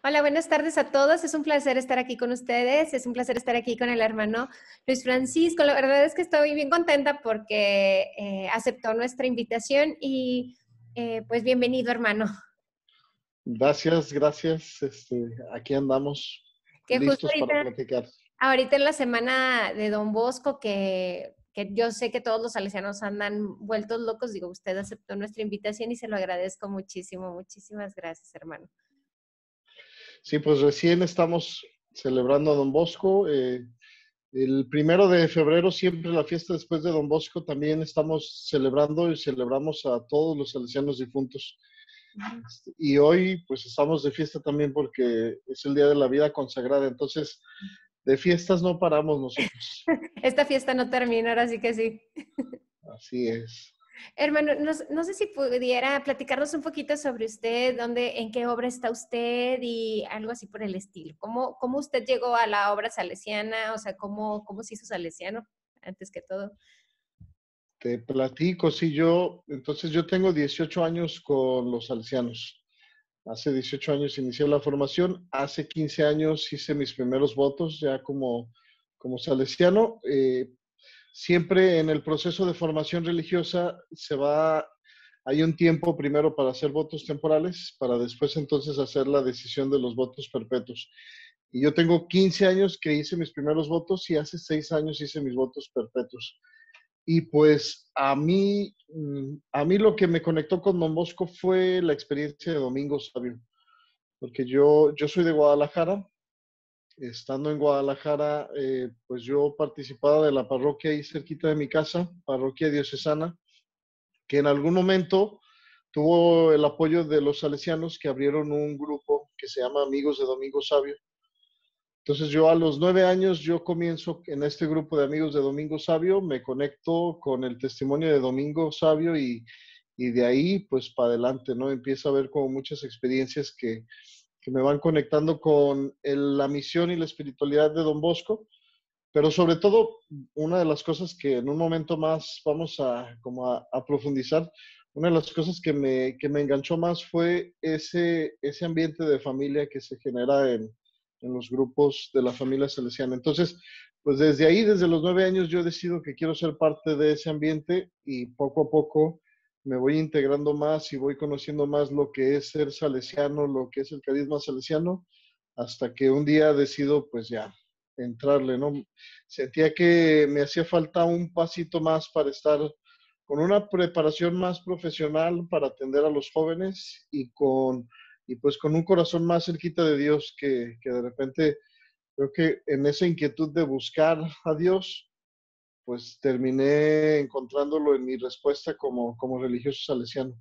Hola, buenas tardes a todos. Es un placer estar aquí con ustedes. Es un placer estar aquí con el hermano Luis Francisco. La verdad es que estoy bien contenta porque aceptó nuestra invitación y pues bienvenido, hermano. Gracias, gracias. Aquí andamos Que justo listos para platicar. ahorita en la semana de Don Bosco, que yo sé que todos los salesianos andan vueltos locos, digo, usted aceptó nuestra invitación y se lo agradezco muchísimo. Muchísimas gracias, hermano. Sí, pues recién estamos celebrando a Don Bosco. El 1 de febrero, siempre la fiesta después de Don Bosco, también estamos celebrando y celebramos a todos los salesianos difuntos. Y hoy, pues estamos de fiesta también porque es el Día de la Vida Consagrada. Entonces, de fiestas no paramos nosotros. Esta fiesta no termina, ahora sí que sí. Así es. Hermano, no sé si pudiera platicarnos un poquito sobre usted, en qué obra está usted y algo así por el estilo. ¿Cómo usted llegó a la obra salesiana? O sea, ¿cómo se hizo salesiano, antes que todo? Te platico, sí, entonces yo tengo 18 años con los salesianos. Hace 18 años inicié la formación, hace 15 años hice mis primeros votos ya como salesiano. Siempre en el proceso de formación religiosa hay un tiempo primero para hacer votos temporales, para después entonces hacer la decisión de los votos perpetuos. Y yo tengo 15 años que hice mis primeros votos y hace 6 años hice mis votos perpetuos. Y pues a mí lo que me conectó con Don Bosco fue la experiencia de Domingo Sabio, porque yo soy de Guadalajara. Estando en Guadalajara, pues yo participaba de la parroquia ahí cerquita de mi casa, parroquia diocesana, que en algún momento tuvo el apoyo de los salesianos que abrieron un grupo que se llama Amigos de Domingo Sabio. Entonces yo a los 9 años yo comienzo en este grupo de amigos de Domingo Sabio, me conecto con el testimonio de Domingo Sabio y de ahí pues para adelante, ¿no? Empiezo a ver como muchas experiencias que me van conectando con la misión y la espiritualidad de Don Bosco, pero sobre todo una de las cosas que en un momento más vamos a profundizar, una de las cosas que me enganchó más fue ese ambiente de familia que se genera en los grupos de la familia salesiana. Entonces, pues desde ahí, desde los 9 años, yo decido que quiero ser parte de ese ambiente y poco a poco me voy integrando más y voy conociendo más lo que es ser salesiano, lo que es el carisma salesiano, hasta que un día decido, pues ya, entrarle, ¿no? Sentía que me hacía falta un pasito más para estar con una preparación más profesional para atender a los jóvenes y pues con un corazón más cerquita de Dios que de repente creo que en esa inquietud de buscar a Dios, pues terminé encontrándolo en mi respuesta como religioso salesiano.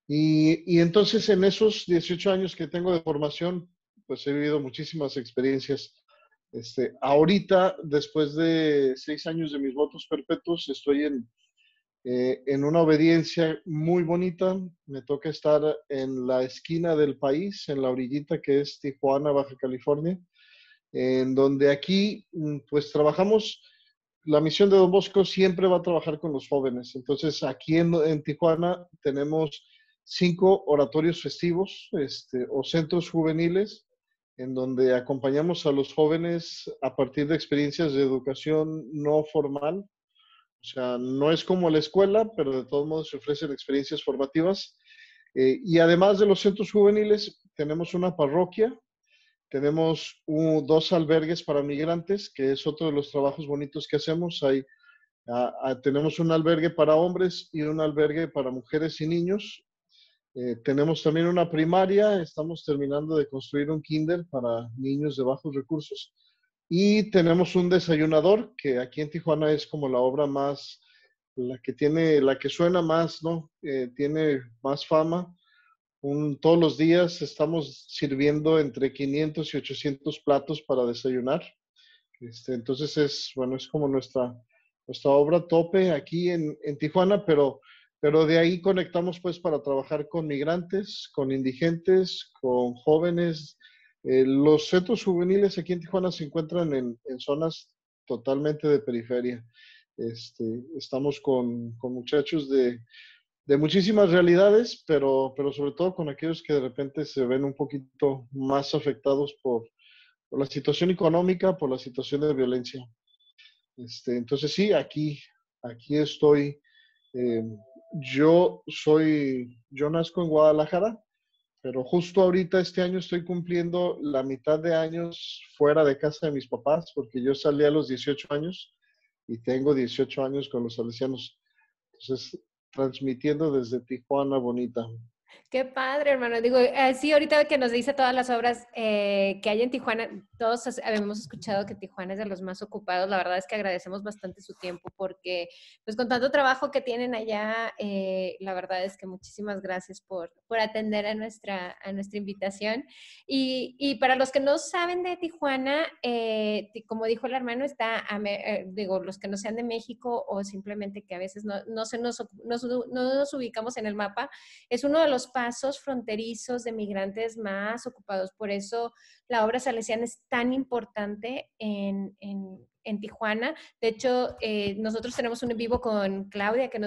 Y entonces en esos 18 años que tengo de formación, pues he vivido muchísimas experiencias. Ahorita, después de 6 años de mis votos perpetuos, estoy en una obediencia muy bonita. Me toca estar en la esquina del país, en la orillita que es Tijuana, Baja California, en donde aquí pues trabajamos. La misión de Don Bosco siempre va a trabajar con los jóvenes. Entonces, aquí en Tijuana tenemos 5 oratorios festivos o centros juveniles en donde acompañamos a los jóvenes a partir de experiencias de educación no formal. O sea, no es como la escuela, pero de todos modos se ofrecen experiencias formativas. Y además de los centros juveniles, tenemos una parroquia, tenemos 2 albergues para migrantes, que es otro de los trabajos bonitos que hacemos. Tenemos un albergue para hombres y un albergue para mujeres y niños. Tenemos también una primaria, estamos terminando de construir un kinder para niños de bajos recursos. Y tenemos un desayunador, que aquí en Tijuana es como la obra más, la que suena más, ¿no? Tiene más fama. Todos los días estamos sirviendo entre 500 y 800 platos para desayunar. Entonces bueno, es como nuestra obra tope aquí en Tijuana, pero de ahí conectamos pues para trabajar con migrantes, con indigentes, con jóvenes. Los centros juveniles aquí en Tijuana se encuentran en zonas totalmente de periferia. Estamos con muchachos de de muchísimas realidades, pero sobre todo con aquellos que de repente se ven un poquito más afectados por la situación económica, por la situación de violencia. Entonces sí, aquí estoy. Eh, yo nazco en Guadalajara, pero justo ahorita este año estoy cumpliendo la mitad de años fuera de casa de mis papás, porque yo salí a los 18 años y tengo 18 años con los salesianos. Entonces, transmitiendo desde Tijuana Bonita. Qué padre, hermano. Digo, sí, ahorita que nos dice todas las obras que hay en Tijuana, todos hemos escuchado que Tijuana es de los más ocupados. La verdad es que agradecemos bastante su tiempo porque, pues con tanto trabajo que tienen allá, la verdad es que muchísimas gracias por atender a nuestra invitación. Y para los que no saben de Tijuana, como dijo el hermano, digo, los que no sean de México o simplemente que a veces no nos ubicamos en el mapa, es uno de los pasos fronterizos de migrantes más ocupados. Por eso la obra salesiana es tan importante en Tijuana. De hecho, nosotros tenemos un en vivo con Claudia que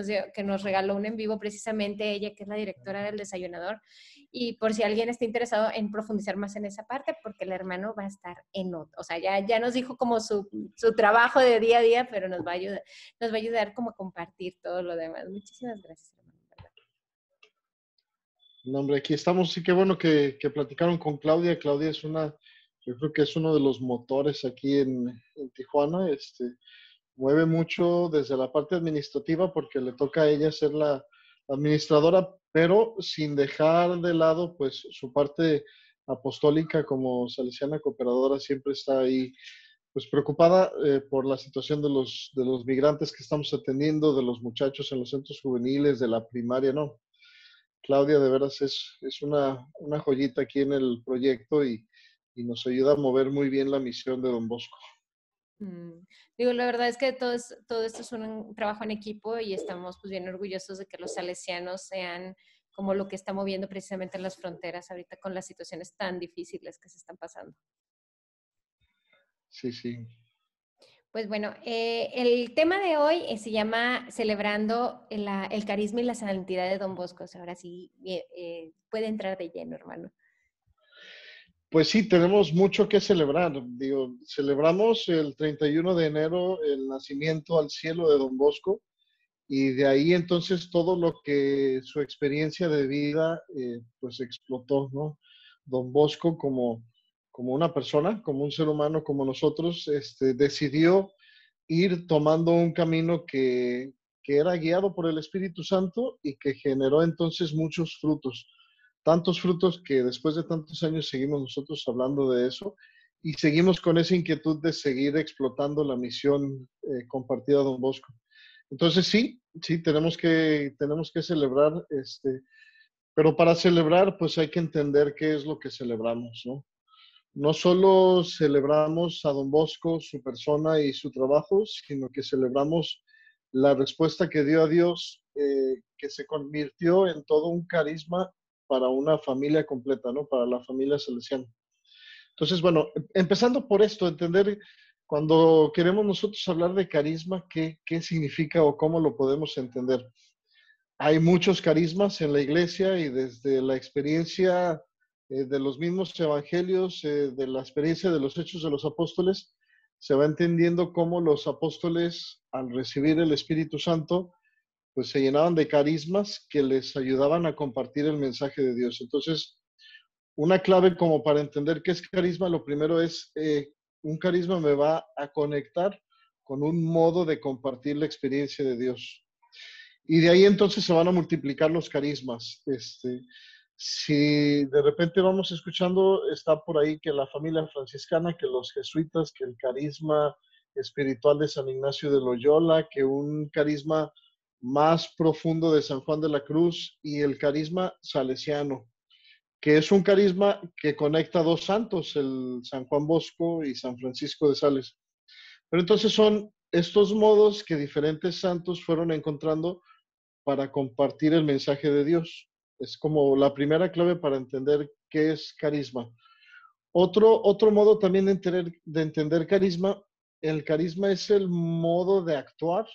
nos regaló un en vivo precisamente ella, que es la directora del Desayunador. Y por si alguien está interesado en profundizar más en esa parte, porque el hermano va a estar en otro. O sea, ya nos dijo como su trabajo de día a día, pero nos va a ayudar como a compartir todo lo demás. Muchísimas gracias, hermano. No, hombre, aquí estamos. Sí, qué bueno que platicaron con Claudia. Claudia yo creo que es uno de los motores aquí en Tijuana. Mueve mucho desde la parte administrativa porque le toca a ella ser la administradora, pero sin dejar de lado pues su parte apostólica como salesiana cooperadora. Siempre está ahí pues preocupada por la situación de los migrantes que estamos atendiendo, de los muchachos en los centros juveniles, de la primaria, ¿no? Claudia de veras es una joyita aquí en el proyecto y nos ayuda a mover muy bien la misión de Don Bosco. Mm. Digo, la verdad es que todo esto es un trabajo en equipo y estamos pues bien orgullosos de que los salesianos sean como lo que está moviendo precisamente las fronteras ahorita con las situaciones tan difíciles que se están pasando. Sí, sí. Pues bueno, el tema de hoy se llama Celebrando el carisma y la santidad de Don Bosco. O sea, ahora sí puede entrar de lleno, hermano. Pues sí, tenemos mucho que celebrar. Digo, celebramos el 31 de enero el nacimiento al cielo de Don Bosco y de ahí entonces todo lo que su experiencia de vida pues explotó, ¿no? Don Bosco como una persona, como un ser humano como nosotros, decidió ir tomando un camino que era guiado por el Espíritu Santo y que generó entonces muchos frutos. Tantos frutos que después de tantos años seguimos nosotros hablando de eso y seguimos con esa inquietud de seguir explotando la misión compartida de Don Bosco. Entonces sí, tenemos que celebrar, pero para celebrar pues hay que entender qué es lo que celebramos, ¿no? No solo celebramos a Don Bosco, su persona y su trabajo, sino que celebramos la respuesta que dio a Dios, que se convirtió en todo un carisma para una familia completa, ¿no? Para la familia salesiana. Entonces, bueno, empezando por esto, entender cuando queremos nosotros hablar de carisma, qué significa o cómo lo podemos entender. Hay muchos carismas en la iglesia y desde la experiencia de los mismos evangelios, de la experiencia de los hechos de los apóstoles, se va entendiendo cómo los apóstoles, al recibir el Espíritu Santo, pues se llenaban de carismas que les ayudaban a compartir el mensaje de Dios. Entonces, una clave como para entender qué es carisma, lo primero es, un carisma me va a conectar con un modo de compartir la experiencia de Dios. Y de ahí entonces se van a multiplicar los carismas. Si de repente vamos escuchando, está por ahí que la familia franciscana, que los jesuitas, que el carisma espiritual de San Ignacio de Loyola, que un carisma más profundo de San Juan de la Cruz y el carisma salesiano, que es un carisma que conecta a dos santos, el San Juan Bosco y San Francisco de Sales. Pero entonces son estos modos que diferentes santos fueron encontrando para compartir el mensaje de Dios. Es como la primera clave para entender qué es carisma. Otro modo también de entender carisma, el carisma es el modo de actuar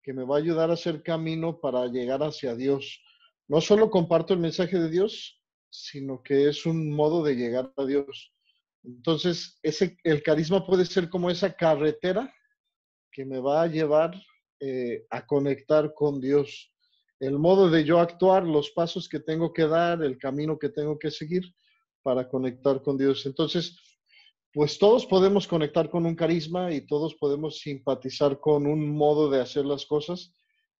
que me va a ayudar a hacer camino para llegar hacia Dios. No solo comparto el mensaje de Dios, sino que es un modo de llegar a Dios. Entonces, el carisma puede ser como esa carretera que me va a llevar a conectar con Dios. El modo de yo actuar, los pasos que tengo que dar, el camino que tengo que seguir para conectar con Dios. Entonces, pues todos podemos conectar con un carisma y todos podemos simpatizar con un modo de hacer las cosas.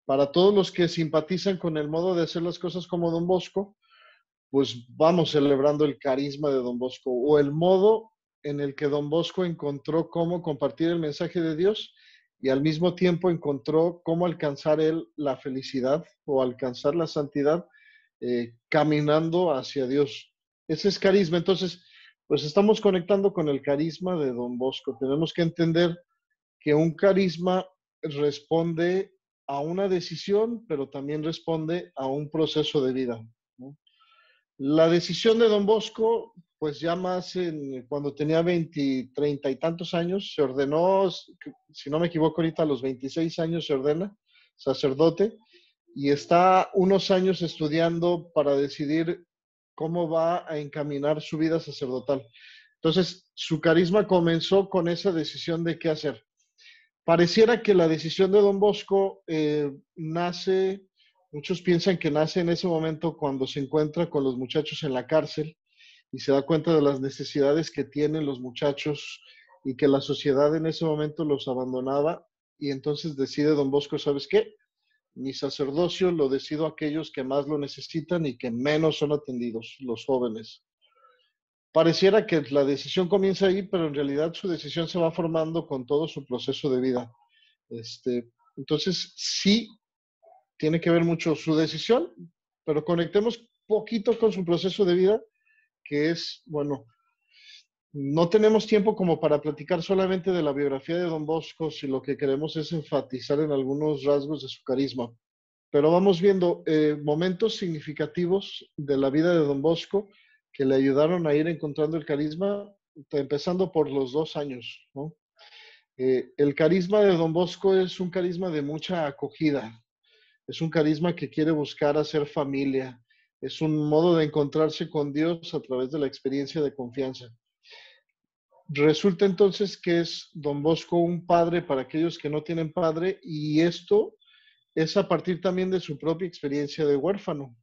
Para todos los que simpatizan con el modo de hacer las cosas como Don Bosco, pues vamos celebrando el carisma de Don Bosco o el modo en el que Don Bosco encontró cómo compartir el mensaje de Dios y al mismo tiempo encontró cómo alcanzar él la felicidad o alcanzar la santidad caminando hacia Dios. Ese es carisma. Entonces, pues estamos conectando con el carisma de Don Bosco. Tenemos que entender que un carisma responde a una decisión, pero también responde a un proceso de vida, ¿no? La decisión de Don Bosco, pues ya más cuando tenía 20, 30 y tantos años, se ordenó, si no me equivoco ahorita a los 26 años se ordena sacerdote y está unos años estudiando para decidir cómo va a encaminar su vida sacerdotal. Entonces, su carisma comenzó con esa decisión de qué hacer. Pareciera que la decisión de Don Bosco nace, muchos piensan que nace en ese momento cuando se encuentra con los muchachos en la cárcel y se da cuenta de las necesidades que tienen los muchachos y que la sociedad en ese momento los abandonaba y entonces decide Don Bosco, ¿sabes qué? Mi sacerdocio lo decido a aquellos que más lo necesitan y que menos son atendidos, los jóvenes. Pareciera que la decisión comienza ahí, pero en realidad su decisión se va formando con todo su proceso de vida. Entonces, sí, tiene que ver mucho su decisión, pero conectemos poquito con su proceso de vida, que es, bueno, no tenemos tiempo como para platicar solamente de la biografía de Don Bosco, si lo que queremos es enfatizar en algunos rasgos de su carisma. Pero vamos viendo momentos significativos de la vida de Don Bosco que le ayudaron a ir encontrando el carisma, empezando por los 2 años, ¿no? El carisma de Don Bosco es un carisma de mucha acogida, es un carisma que quiere buscar hacer familia, es un modo de encontrarse con Dios a través de la experiencia de confianza. Resulta entonces que es Don Bosco un padre para aquellos que no tienen padre y esto es a partir también de su propia experiencia de huérfano.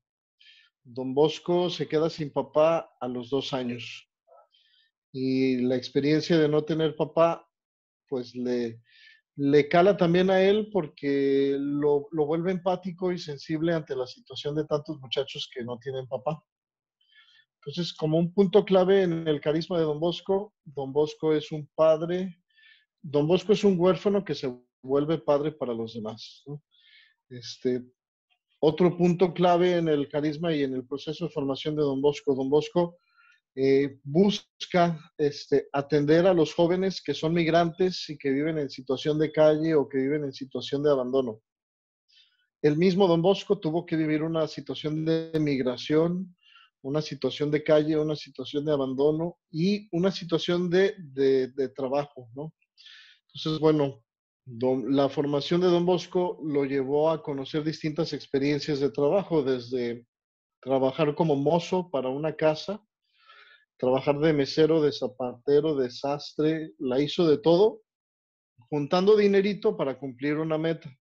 Don Bosco se queda sin papá a los 2 años y la experiencia de no tener papá pues le cala también a él porque lo vuelve empático y sensible ante la situación de tantos muchachos que no tienen papá. Entonces, como un punto clave en el carisma de Don Bosco es un padre, Don Bosco es un huérfano que se vuelve padre para los demás, ¿no? Este, Otro punto clave en el carisma y en el proceso de formación de Don Bosco busca atender a los jóvenes que son migrantes y que viven en situación de calle o que viven en situación de abandono. El mismo Don Bosco tuvo que vivir una situación de migración, una situación de calle, una situación de abandono y una situación de trabajo, ¿no? Entonces, bueno, la formación de Don Bosco lo llevó a conocer distintas experiencias de trabajo, desde trabajar como mozo para una casa, trabajar de mesero, de zapatero, de sastre, la hizo de todo, juntando dinerito para cumplir una meta.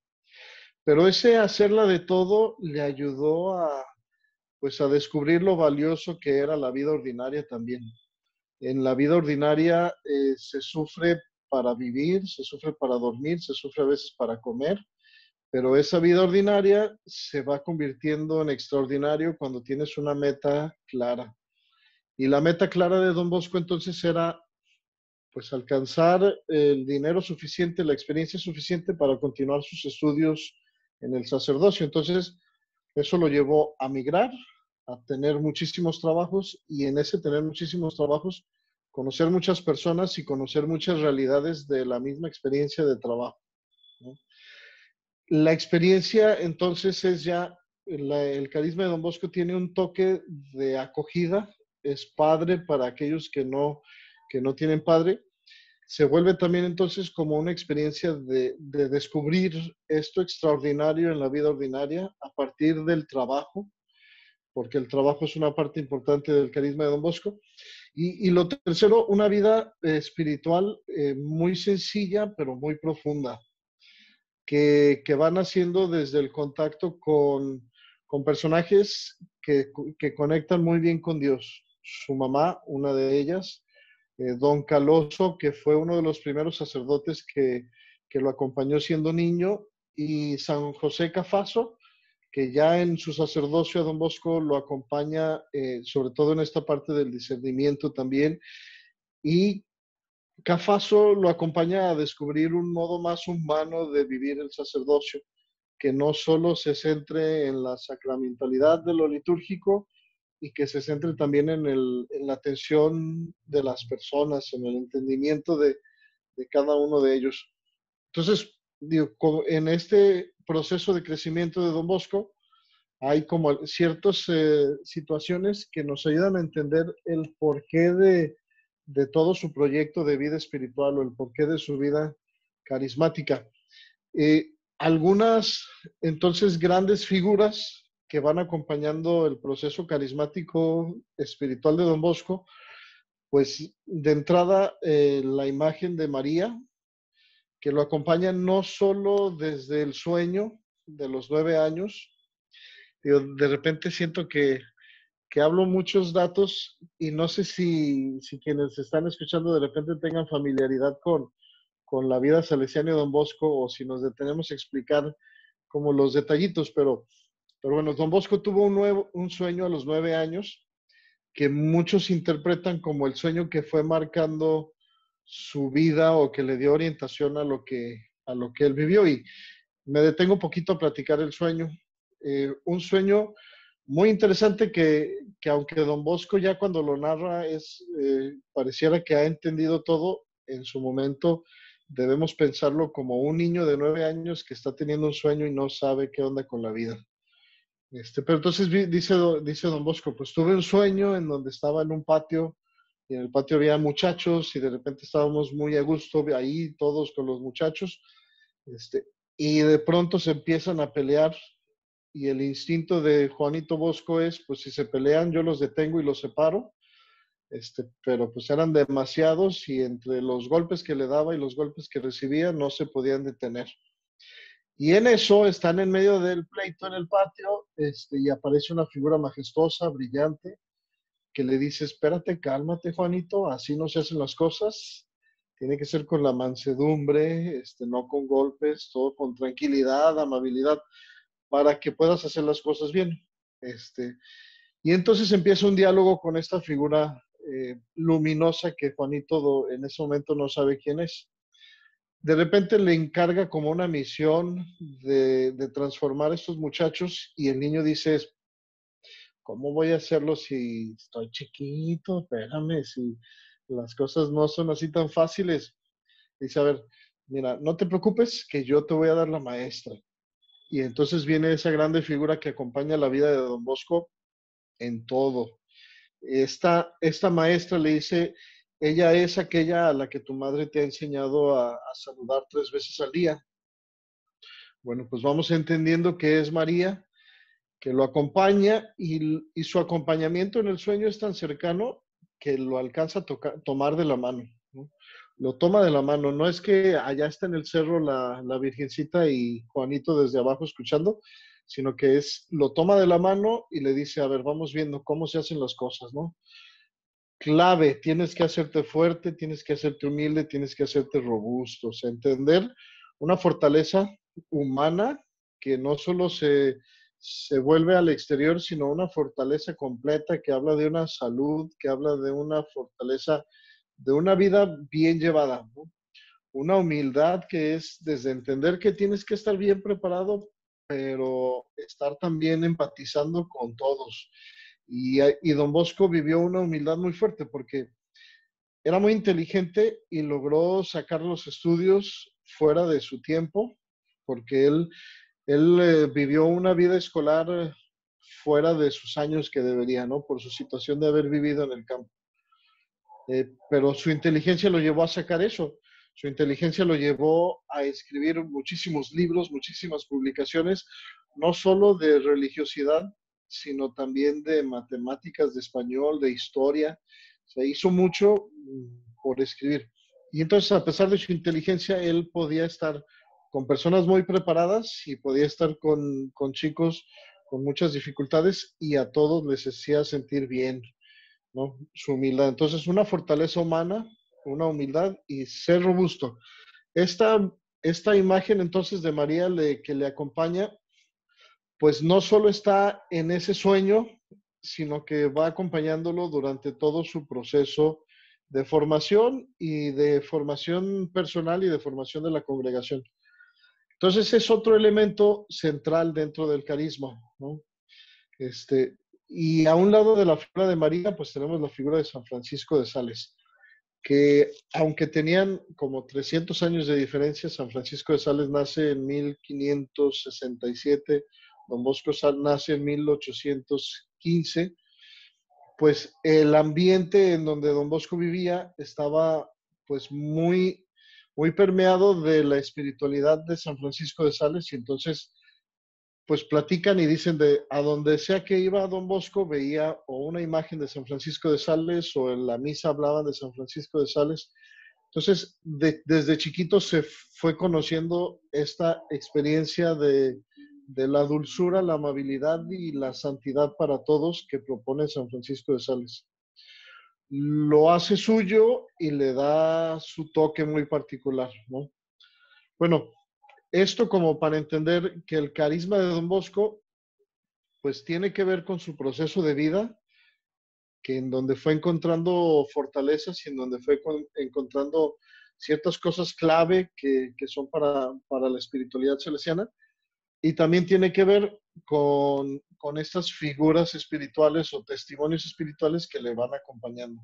Pero ese hacerla de todo le ayudó pues a descubrir lo valioso que era la vida ordinaria también. En la vida ordinaria se sufre para vivir, se sufre para dormir, se sufre a veces para comer, pero esa vida ordinaria se va convirtiendo en extraordinario cuando tienes una meta clara. Y la meta clara de Don Bosco entonces era pues alcanzar el dinero suficiente, la experiencia suficiente para continuar sus estudios en el sacerdocio. Entonces, eso lo llevó a migrar, a tener muchísimos trabajos y en ese tener muchísimos trabajos, conocer muchas personas y conocer muchas realidades de la misma experiencia de trabajo, ¿no? La experiencia entonces es ya, el carisma de Don Bosco tiene un toque de acogida, es padre para aquellos que no tienen padre. se vuelve también entonces como una experiencia de descubrir esto extraordinario en la vida ordinaria a partir del trabajo, porque el trabajo es una parte importante del carisma de Don Bosco. Y lo tercero, una vida espiritual muy sencilla, pero muy profunda, que van haciendo desde el contacto con personajes que conectan muy bien con Dios. Su mamá, una de ellas, Don Caloso, que fue uno de los primeros sacerdotes que lo acompañó siendo niño, y San José Cafaso, que ya en su sacerdocio a Don Bosco lo acompaña, sobre todo en esta parte del discernimiento también, y Cafaso lo acompaña a descubrir un modo más humano de vivir el sacerdocio, que no solo se centre en la sacramentalidad de lo litúrgico y que se centre también en la atención de las personas, en el entendimiento de cada uno de ellos. Entonces, digo, en este proceso de crecimiento de Don Bosco, hay como ciertas situaciones que nos ayudan a entender el porqué de todo su proyecto de vida espiritual o el porqué de su vida carismática. Algunas, entonces, grandes figuras que van acompañando el proceso carismático espiritual de Don Bosco, pues de entrada la imagen de María, que lo acompaña no solo desde el sueño de los 9 años. Yo de repente siento que hablo muchos datos y no sé si quienes están escuchando de repente tengan familiaridad con la vida salesiana de Don Bosco o si nos detenemos a explicar como los detallitos, pero bueno, Don Bosco tuvo un sueño a los 9 años que muchos interpretan como el sueño que fue marcando su vida o que le dio orientación a lo que él vivió. Y me detengo un poquito a platicar el sueño. Un sueño muy interesante que aunque Don Bosco ya cuando lo narra pareciera que ha entendido todo, en su momento debemos pensarlo como un niño de 9 años que está teniendo un sueño y no sabe qué onda con la vida. Pero entonces dice Don Bosco, pues tuve un sueño en donde estaba en un patio y en el patio había muchachos y de repente estábamos muy a gusto ahí todos con los muchachos, este, y de pronto se empiezan a pelear y el instinto de Juanito Bosco es, pues si se pelean yo los detengo y los separo, pero pues eran demasiados y entre los golpes que le daba y los golpes que recibía no se podían detener. Y en eso están en medio del pleito en el patio, y aparece una figura majestuosa, brillante, que le dice, espérate, cálmate, Juanito, así no se hacen las cosas, tiene que ser con la mansedumbre, no con golpes, todo con tranquilidad, amabilidad, para que puedas hacer las cosas bien. Y entonces empieza un diálogo con esta figura luminosa que Juanito en ese momento no sabe quién es. De repente le encarga como una misión de transformar a estos muchachos y el niño dice, ¿cómo voy a hacerlo si estoy chiquito? Espérame, si las cosas no son así tan fáciles. Dice, a ver, mira, no te preocupes que yo te voy a dar la maestra. Y entonces viene esa grande figura que acompaña la vida de Don Bosco en todo. Esta maestra le dice, ella es aquella a la que tu madre te ha enseñado a saludar 3 veces al día. Bueno, pues vamos entendiendo que es María, que lo acompaña y su acompañamiento en el sueño es tan cercano que lo alcanza a tomar de la mano, ¿no? Lo toma de la mano, no es que allá está en el cerro la Virgencita y Juanito desde abajo escuchando, sino que lo toma de la mano y le dice, a ver, vamos viendo cómo se hacen las cosas, ¿no? Clave, tienes que hacerte fuerte, tienes que hacerte humilde, tienes que hacerte robusto, o sea, entender una fortaleza humana que no solo se vuelve al exterior, sino una fortaleza completa que habla de una salud, que habla de una fortaleza, de una vida bien llevada, ¿no? Una humildad que es desde entender que tienes que estar bien preparado, pero estar también empatizando con todos. Y Don Bosco vivió una humildad muy fuerte porque era muy inteligente y logró sacar los estudios fuera de su tiempo, porque él vivió una vida escolar fuera de sus años que debería, ¿no? Por su situación de haber vivido en el campo. pero su inteligencia lo llevó a sacar eso. Su inteligencia lo llevó a escribir muchísimos libros, muchísimas publicaciones, no solo de religiosidad, sino también de matemáticas, de español, de historia. Se hizo mucho por escribir. Y entonces, a pesar de su inteligencia, él podía estar con personas muy preparadas y podía estar con chicos con muchas dificultades y a todos les hacía sentir bien, ¿no? Su humildad. Entonces, una fortaleza humana, una humildad y ser robusto. Esta, esta imagen entonces de María que le acompaña, pues no solo está en ese sueño, sino que va acompañándolo durante todo su proceso de formación y de formación personal y de formación de la congregación. Entonces es otro elemento central dentro del carisma, ¿no? Y a un lado de la figura de María, pues tenemos la figura de San Francisco de Sales, que aunque tenían como 300 años de diferencia, San Francisco de Sales nace en 1567, Don Bosco nace en 1815, pues el ambiente en donde Don Bosco vivía estaba pues muy permeado de la espiritualidad de San Francisco de Sales y entonces pues platican y dicen de a donde sea que iba Don Bosco veía o una imagen de San Francisco de Sales o en la misa hablaban de San Francisco de Sales. Entonces, desde chiquito se fue conociendo esta experiencia de la dulzura, la amabilidad y la santidad para todos que propone San Francisco de Sales. Lo hace suyo y le da su toque muy particular, ¿no? Bueno, esto como para entender que el carisma de Don Bosco pues tiene que ver con su proceso de vida, que en donde fue encontrando fortalezas y en donde fue encontrando ciertas cosas clave que son para la espiritualidad salesiana, y también tiene que ver con estas figuras espirituales o testimonios espirituales que le van acompañando.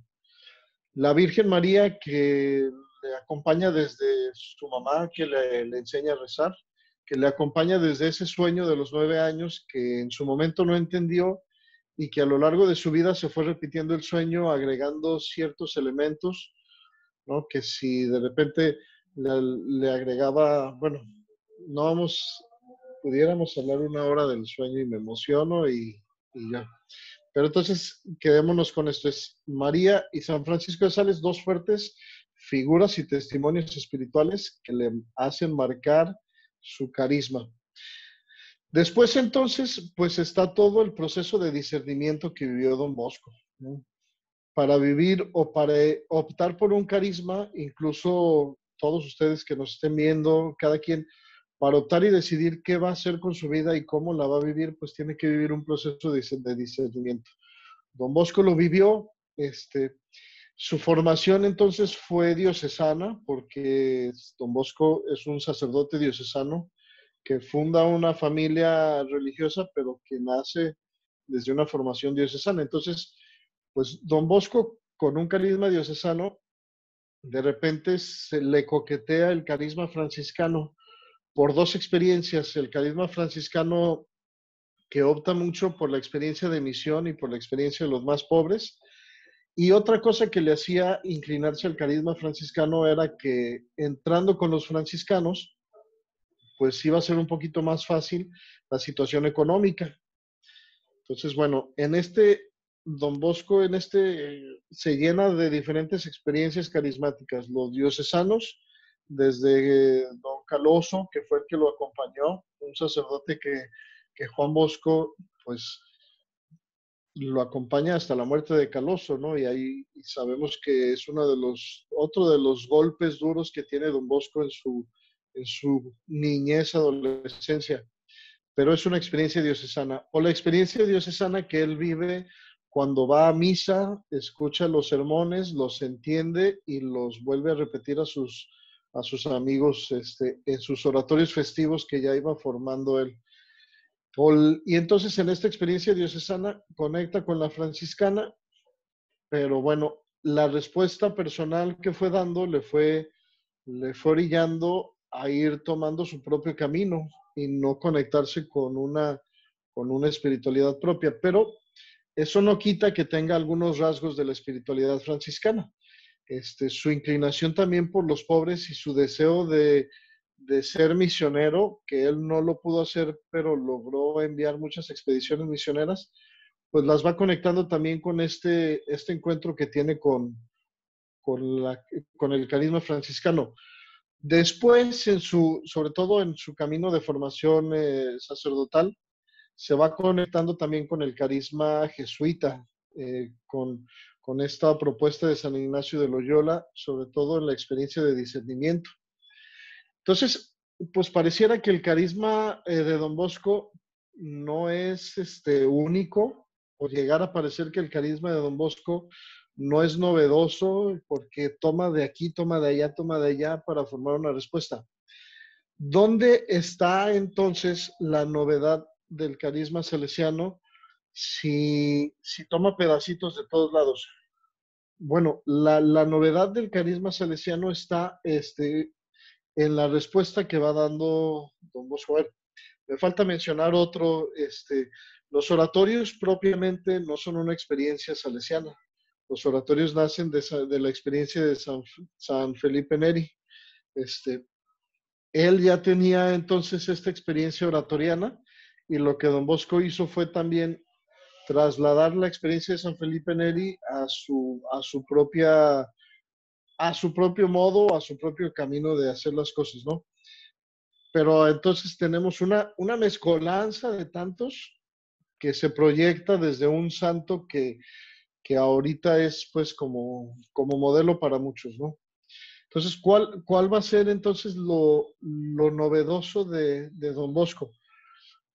La Virgen María que le acompaña desde su mamá, que le enseña a rezar, que le acompaña desde ese sueño de los 9 años que en su momento no entendió y que a lo largo de su vida se fue repitiendo el sueño, agregando ciertos elementos, ¿no? Que si de repente le agregaba, bueno, no vamos, pudiéramos hablar 1 hora del sueño y me emociono y ya. Pero entonces, quedémonos con esto. Es María y San Francisco de Sales, dos fuertes figuras y testimonios espirituales que le hacen marcar su carisma. Después entonces, pues está todo el proceso de discernimiento que vivió Don Bosco, ¿no? Para vivir o para optar por un carisma, incluso todos ustedes que nos estén viendo, cada quien, para optar y decidir qué va a hacer con su vida y cómo la va a vivir, pues tiene que vivir un proceso de discernimiento. Don Bosco lo vivió, su formación entonces fue diocesana, porque Don Bosco es un sacerdote diocesano que funda una familia religiosa, pero que nace desde una formación diocesana. Entonces, pues Don Bosco, con un carisma diocesano, de repente se le coquetea el carisma franciscano por dos experiencias. El carisma franciscano que opta mucho por la experiencia de misión y por la experiencia de los más pobres. Y otra cosa que le hacía inclinarse al carisma franciscano era que entrando con los franciscanos, pues iba a ser un poquito más fácil la situación económica. Entonces, bueno, Don Bosco, se llena de diferentes experiencias carismáticas. Los diocesanos, desde Don Caloso, que fue el que lo acompañó, un sacerdote que Juan Bosco, pues, lo acompaña hasta la muerte de Caloso, ¿no? Y ahí sabemos que es otro de los golpes duros que tiene Don Bosco en su niñez, adolescencia, pero es una experiencia diocesana. O la experiencia diocesana que él vive cuando va a misa, escucha los sermones, los entiende y los vuelve a repetir a sus amigos en sus oratorios festivos que ya iba formando él. Y entonces en esta experiencia diocesana conecta con la franciscana, pero bueno, la respuesta personal que fue dando le fue orillando a ir tomando su propio camino y no conectarse con una espiritualidad propia. Pero eso no quita que tenga algunos rasgos de la espiritualidad franciscana. su inclinación también por los pobres y su deseo de ser misionero, que él no lo pudo hacer, pero logró enviar muchas expediciones misioneras, pues las va conectando también con este encuentro que tiene con, la, con el carisma franciscano. Después, sobre todo en su camino de formación sacerdotal, se va conectando también con el carisma jesuita, con esta propuesta de San Ignacio de Loyola, sobre todo en la experiencia de discernimiento. Entonces, pues pareciera que el carisma de Don Bosco no es único, o llegar a parecer que el carisma de Don Bosco no es novedoso porque toma de aquí, toma de allá para formar una respuesta. ¿Dónde está entonces la novedad del carisma salesiano si toma pedacitos de todos lados? Bueno, la novedad del carisma salesiano está en la respuesta que va dando Don Bosco. A ver, me falta mencionar otro, los oratorios propiamente no son una experiencia salesiana. Los oratorios nacen de la experiencia de San Felipe Neri. Él ya tenía entonces esta experiencia oratoriana y lo que Don Bosco hizo fue también trasladar la experiencia de San Felipe Neri a su propio modo, a su propio camino de hacer las cosas, ¿no? Pero entonces tenemos una mezcolanza de tantos que se proyecta desde un santo que ahorita es pues como modelo para muchos, ¿no? Entonces, ¿cuál va a ser entonces lo novedoso de Don Bosco?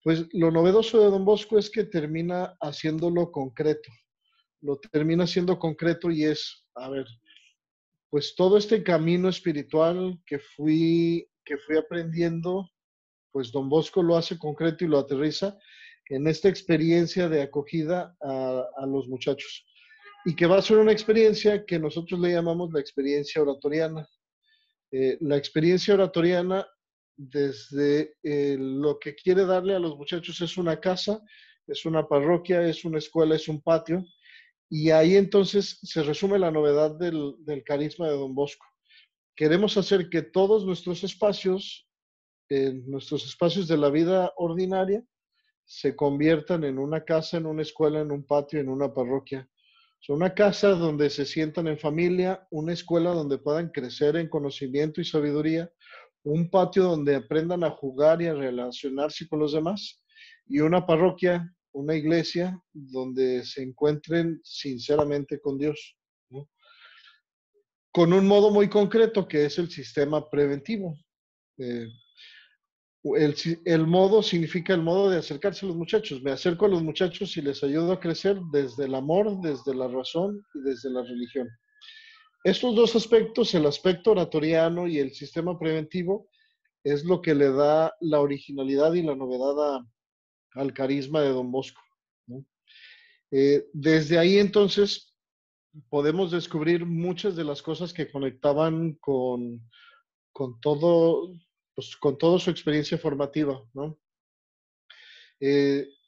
Pues lo novedoso de Don Bosco es que termina haciéndolo concreto, lo termina haciendo concreto y es, a ver, pues todo este camino espiritual que fui aprendiendo, pues Don Bosco lo hace concreto y lo aterriza en esta experiencia de acogida a los muchachos. Y que va a ser una experiencia que nosotros le llamamos la experiencia oratoriana. La experiencia oratoriana, desde lo que quiere darle a los muchachos, es una casa, es una parroquia, es una escuela, es un patio. Y ahí entonces se resume la novedad del carisma de Don Bosco. Queremos hacer que todos nuestros espacios de la vida ordinaria, se conviertan en una casa, en una escuela, en un patio, en una parroquia. O sea, una casa donde se sientan en familia, una escuela donde puedan crecer en conocimiento y sabiduría, un patio donde aprendan a jugar y a relacionarse con los demás, y una parroquia, una iglesia donde se encuentren sinceramente con Dios, ¿no? Con un modo muy concreto que es el sistema preventivo. Eh, el modo significa el modo de acercarse a los muchachos. Me acerco a los muchachos y les ayudo a crecer desde el amor, desde la razón y desde la religión. Estos dos aspectos, el aspecto oratoriano y el sistema preventivo, es lo que le da la originalidad y la novedad al carisma de Don Bosco, ¿no? Desde ahí entonces podemos descubrir muchas de las cosas que conectaban con todo, pues, con toda su experiencia formativa, ¿no?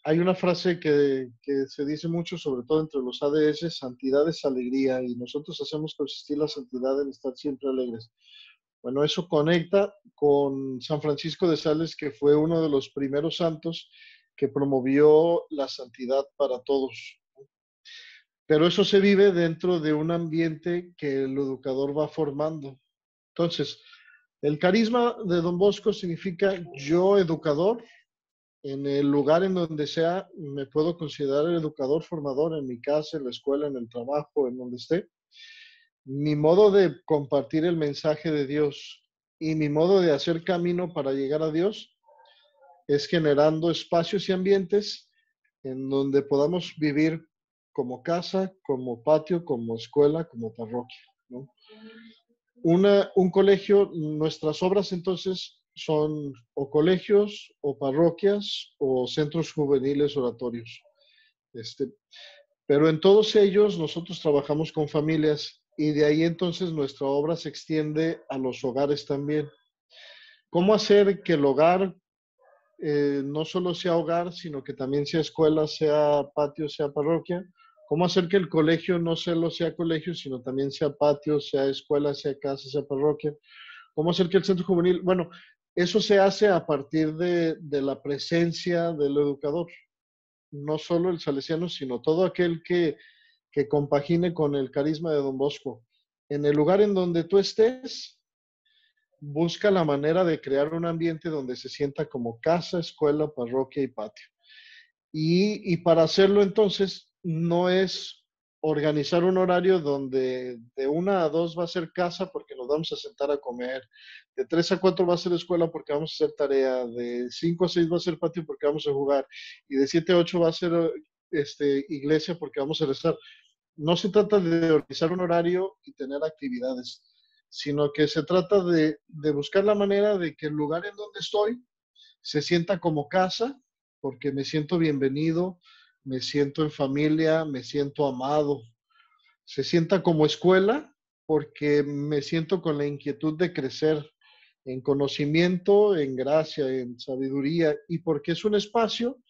Hay una frase que se dice mucho, sobre todo entre los ADS: santidad es alegría, y nosotros hacemos consistir la santidad en estar siempre alegres. Bueno, eso conecta con San Francisco de Sales, que fue uno de los primeros santos que promovió la santidad para todos. Pero eso se vive dentro de un ambiente que el educador va formando. Entonces, el carisma de Don Bosco significa: yo, educador, en el lugar en donde sea, me puedo considerar el educador formador, en mi casa, en la escuela, en el trabajo, en donde esté. Mi modo de compartir el mensaje de Dios y mi modo de hacer camino para llegar a Dios es generando espacios y ambientes en donde podamos vivir como casa, como patio, como escuela, como parroquia, ¿no? Un colegio, nuestras obras entonces son o colegios, o parroquias, o centros juveniles oratorios. Pero en todos ellos nosotros trabajamos con familias, y de ahí entonces nuestra obra se extiende a los hogares también. ¿Cómo hacer que el hogar no solo sea hogar, sino que también sea escuela, sea patio, sea parroquia? cómo hacer que el colegio no solo sea colegio, sino también sea patio, sea escuela, sea casa, sea parroquia. Cómo hacer que el centro juvenil, bueno, eso se hace a partir de la presencia del educador, no solo el salesiano, sino todo aquel que compagine con el carisma de Don Bosco. En el lugar en donde tú estés, busca la manera de crear un ambiente donde se sienta como casa, escuela, parroquia y patio. Y para hacerlo entonces no es organizar un horario donde de 1 a 2 va a ser casa porque nos vamos a sentar a comer, de 3 a 4 va a ser escuela porque vamos a hacer tarea, de 5 a 6 va a ser patio porque vamos a jugar y de 7 a 8 va a ser iglesia porque vamos a rezar. No se trata de organizar un horario y tener actividades, sino que se trata de buscar la manera de que el lugar en donde estoy se sienta como casa, porque me siento bienvenido, me siento en familia, me siento amado. Se sienta como escuela, porque me siento con la inquietud de crecer en conocimiento, en gracia, en sabiduría, y porque es un espacio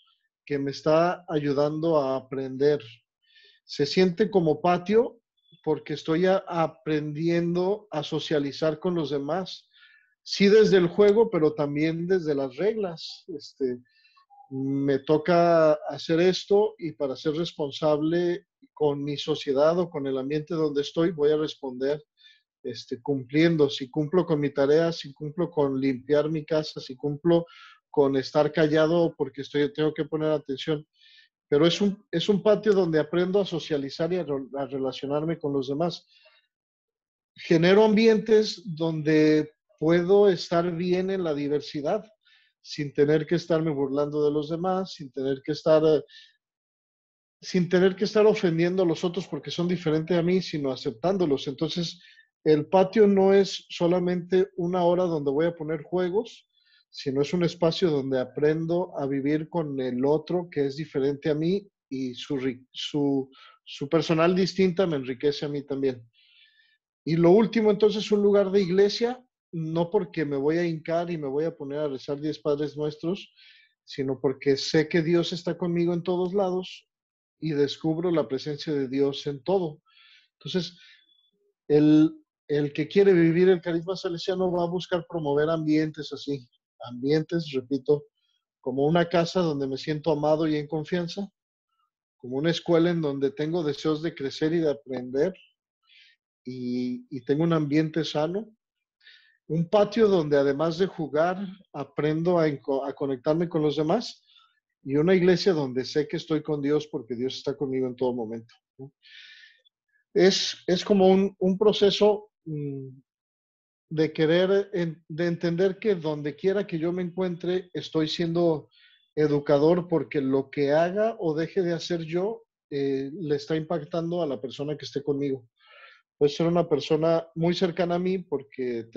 que me está ayudando a aprender. Se siente como patio porque estoy aprendiendo a socializar con los demás. Sí desde el juego, pero también desde las reglas. Me toca hacer esto y para ser responsable con mi sociedad o con el ambiente donde estoy, voy a responder cumpliendo. Si cumplo con mi tarea, si cumplo con limpiar mi casa, si cumplo con estar callado porque tengo que poner atención. Pero es un patio donde aprendo a socializar y a relacionarme con los demás. Genero ambientes donde puedo estar bien en la diversidad, sin tener que estarme burlando de los demás, sin tener que estar ofendiendo a los otros porque son diferentes a mí, sino aceptándolos. Entonces, el patio no es solamente una hora donde voy a poner juegos, sino es un espacio donde aprendo a vivir con el otro que es diferente a mí y su personal distinta me enriquece a mí también. Y lo último, entonces, un lugar de iglesia, no porque me voy a hincar y me voy a poner a rezar 10 Padres Nuestros, sino porque sé que Dios está conmigo en todos lados y descubro la presencia de Dios en todo. Entonces, el que quiere vivir el carisma salesiano va a buscar promover ambientes así, ambientes, repito, como una casa donde me siento amado y en confianza, como una escuela en donde tengo deseos de crecer y de aprender y tengo un ambiente sano, un patio donde además de jugar aprendo a conectarme con los demás y una iglesia donde sé que estoy con Dios porque Dios está conmigo en todo momento, ¿no? Es como un proceso de querer, de entender que donde quiera que yo me encuentre, estoy siendo educador porque lo que haga o deje de hacer yo le está impactando a la persona que esté conmigo. Puede ser una persona muy cercana a mí porque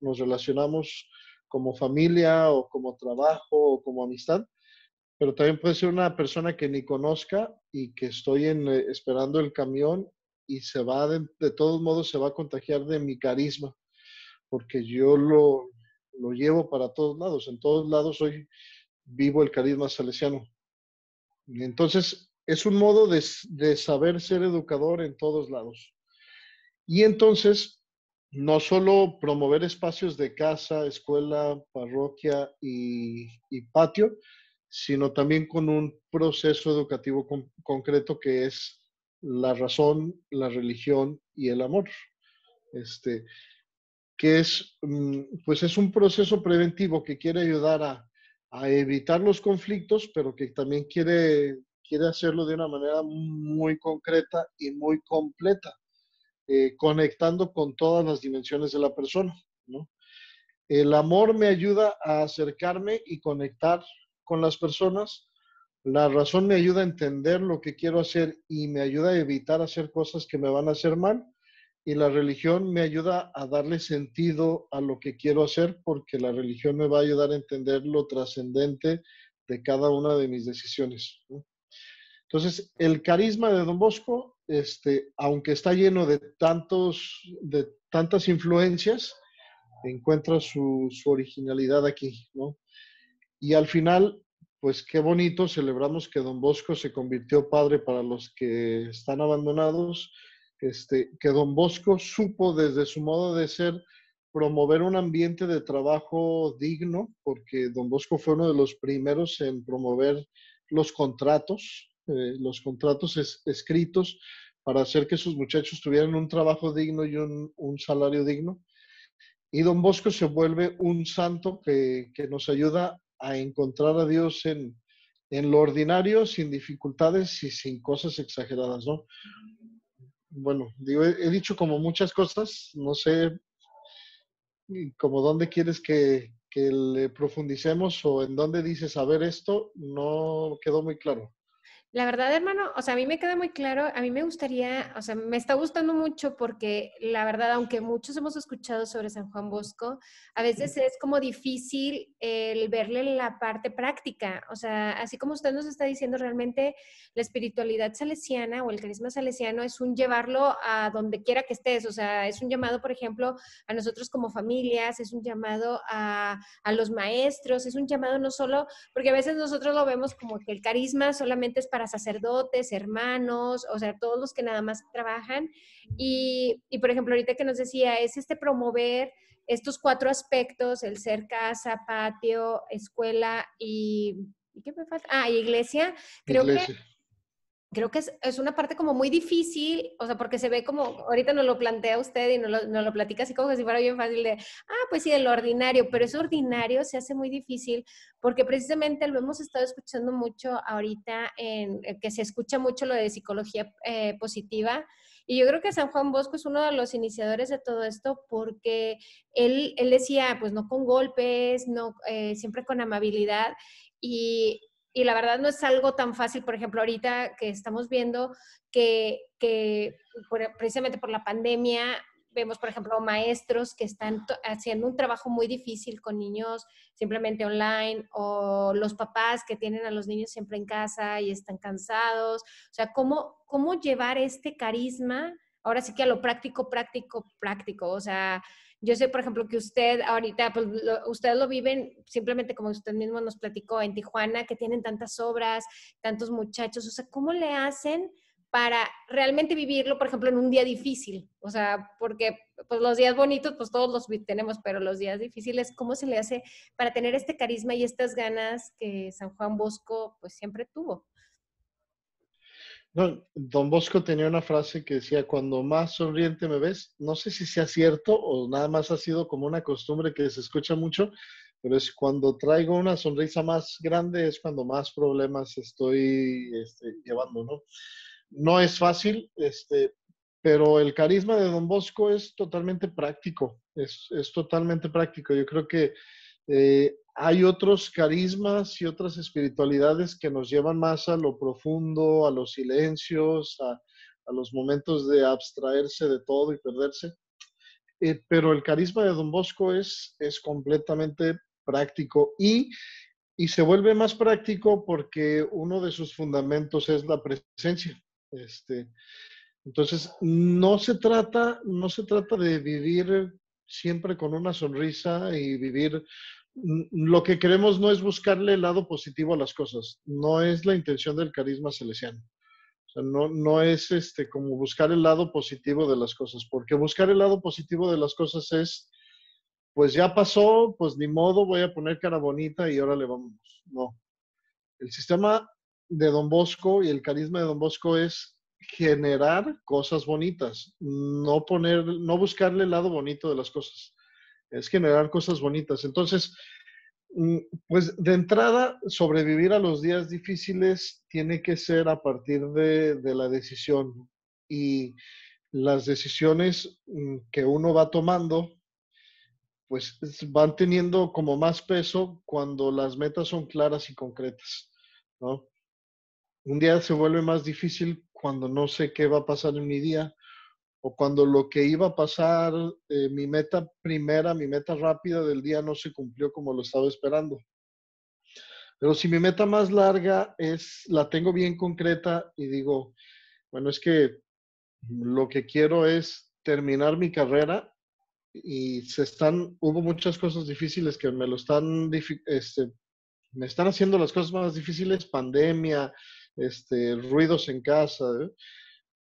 nos relacionamos como familia o como trabajo o como amistad, pero también puede ser una persona que ni conozca y que estoy esperando el camión y de todos modos se va a contagiar de mi carisma, porque yo lo llevo para todos lados. En todos lados hoy vivo el carisma salesiano. Entonces, es un modo de saber ser educador en todos lados. Y entonces, no solo promover espacios de casa, escuela, parroquia y patio, sino también con un proceso educativo concreto que es la razón, la religión y el amor. Este, que pues es un proceso preventivo que quiere ayudar a evitar los conflictos, pero que también quiere hacerlo de una manera muy concreta y muy completa, conectando con todas las dimensiones de la persona, ¿no? El amor me ayuda a acercarme y conectar con las personas. La razón me ayuda a entender lo que quiero hacer y me ayuda a evitar hacer cosas que me van a hacer mal. Y la religión me ayuda a darle sentido a lo que quiero hacer porque la religión me va a ayudar a entender lo trascendente de cada una de mis decisiones, ¿no? Entonces, el carisma de Don Bosco, aunque está lleno de tantas influencias, encuentra su originalidad aquí, ¿no? Y al final, pues qué bonito, celebramos que Don Bosco se convirtió padre para los que están abandonados, que Don Bosco supo desde su modo de ser promover un ambiente de trabajo digno, porque Don Bosco fue uno de los primeros en promover los contratos escritos para hacer que sus muchachos tuvieran un trabajo digno y un salario digno. Y Don Bosco se vuelve un santo que nos ayuda a encontrar a Dios en lo ordinario, sin dificultades y sin cosas exageradas, ¿no? Bueno, digo, he dicho como muchas cosas, no sé como dónde quieres que le profundicemos o en dónde dices, a ver, esto no quedó muy claro. La verdad, hermano, o sea, a mí me queda muy claro, a mí me gustaría, o sea, me está gustando mucho porque la verdad, aunque muchos hemos escuchado sobre San Juan Bosco, a veces es como difícil el verle la parte práctica, o sea, así como usted nos está diciendo, realmente la espiritualidad salesiana o el carisma salesiano es un llevarlo a donde quiera que estés, o sea, es un llamado, por ejemplo, a nosotros como familias, es un llamado a los maestros, es un llamado no solo porque a veces nosotros lo vemos como que el carisma solamente es para sacerdotes, hermanos, o sea, todos los que nada más trabajan. Por ejemplo, ahorita que nos decía, es promover estos cuatro aspectos, el ser casa, patio, escuela ¿y qué me falta? Ah, iglesia. Creo que Iglesia. creo que es una parte como muy difícil, o sea, porque se ve como, ahorita nos lo plantea usted y nos lo platica así como si fuera bien fácil de, pues sí, de lo ordinario, pero ese ordinario se hace muy difícil porque precisamente lo hemos estado escuchando mucho ahorita, que se escucha mucho lo de psicología positiva. Y yo creo que San Juan Bosco es uno de los iniciadores de todo esto porque él decía, pues no con golpes, no, siempre con amabilidad. Y, y la verdad no es algo tan fácil, por ejemplo, ahorita que estamos viendo precisamente por la pandemia, vemos, por ejemplo, maestros que están haciendo un trabajo muy difícil con niños simplemente online, o los papás que tienen a los niños siempre en casa y están cansados. O sea, cómo llevar este carisma, ahora sí que a lo práctico, práctico, práctico. O sea, yo sé, por ejemplo, que usted ahorita, pues ustedes lo viven simplemente como usted mismo nos platicó en Tijuana, que tienen tantas obras, tantos muchachos. O sea, ¿cómo le hacen para realmente vivirlo, por ejemplo, en un día difícil? O sea, porque pues los días bonitos, pues todos los tenemos, pero los días difíciles, ¿cómo se le hace para tener este carisma y estas ganas que San Juan Bosco pues siempre tuvo? No, Don Bosco tenía una frase que decía, cuando más sonriente me ves, no sé si sea cierto o nada más ha sido como una costumbre que se escucha mucho, pero es cuando traigo una sonrisa más grande es cuando más problemas estoy llevando, ¿no? No es fácil, pero el carisma de Don Bosco es totalmente práctico, es totalmente práctico. Yo creo que hay otros carismas y otras espiritualidades que nos llevan más a lo profundo, a los silencios, a los momentos de abstraerse de todo y perderse. Pero el carisma de Don Bosco es completamente práctico y se vuelve más práctico porque uno de sus fundamentos es la presencia. Este, entonces, no se trata de vivir siempre con una sonrisa y vivir. Lo que queremos no es buscarle el lado positivo a las cosas, no es la intención del carisma salesiano. O sea, no es como buscar el lado positivo de las cosas, porque buscar el lado positivo de las cosas es, pues ya pasó, pues ni modo, voy a poner cara bonita y ahora le vamos. No, el sistema de Don Bosco y el carisma de Don Bosco es generar cosas bonitas, no buscarle el lado bonito de las cosas, es generar cosas bonitas. Entonces, mm, pues de entrada, sobrevivir a los días difíciles tiene que ser a partir de la decisión y las decisiones que uno va tomando, pues van teniendo como más peso cuando las metas son claras y concretas, ¿no? Un día se vuelve más difícil cuando no sé qué va a pasar en mi día o cuando lo que iba a pasar, mi meta primera, mi meta rápida del día no se cumplió como lo estaba esperando. Pero si mi meta más larga la tengo bien concreta y digo, bueno, es que lo que quiero es terminar mi carrera y hubo muchas cosas difíciles que me lo están me están haciendo las cosas más difíciles, pandemia, ruidos en casa. ¿Eh?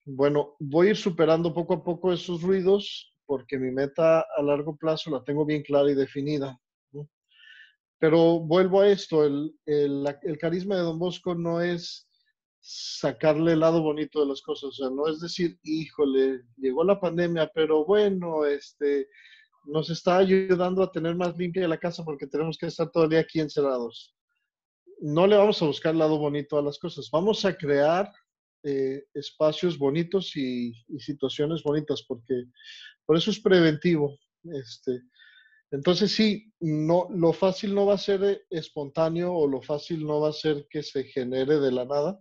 Bueno, voy a ir superando poco a poco esos ruidos porque mi meta a largo plazo la tengo bien clara y definida. ¿No? Pero vuelvo a esto, el carisma de Don Bosco no es sacarle el lado bonito de las cosas, o sea, no es decir, híjole, llegó la pandemia, pero bueno, nos está ayudando a tener más limpia la casa porque tenemos que estar todo el día aquí encerrados. No le vamos a buscar el lado bonito a las cosas, vamos a crear espacios bonitos y situaciones bonitas, porque por eso es preventivo. Entonces sí, no, lo fácil no va a ser espontáneo o lo fácil no va a ser que se genere de la nada,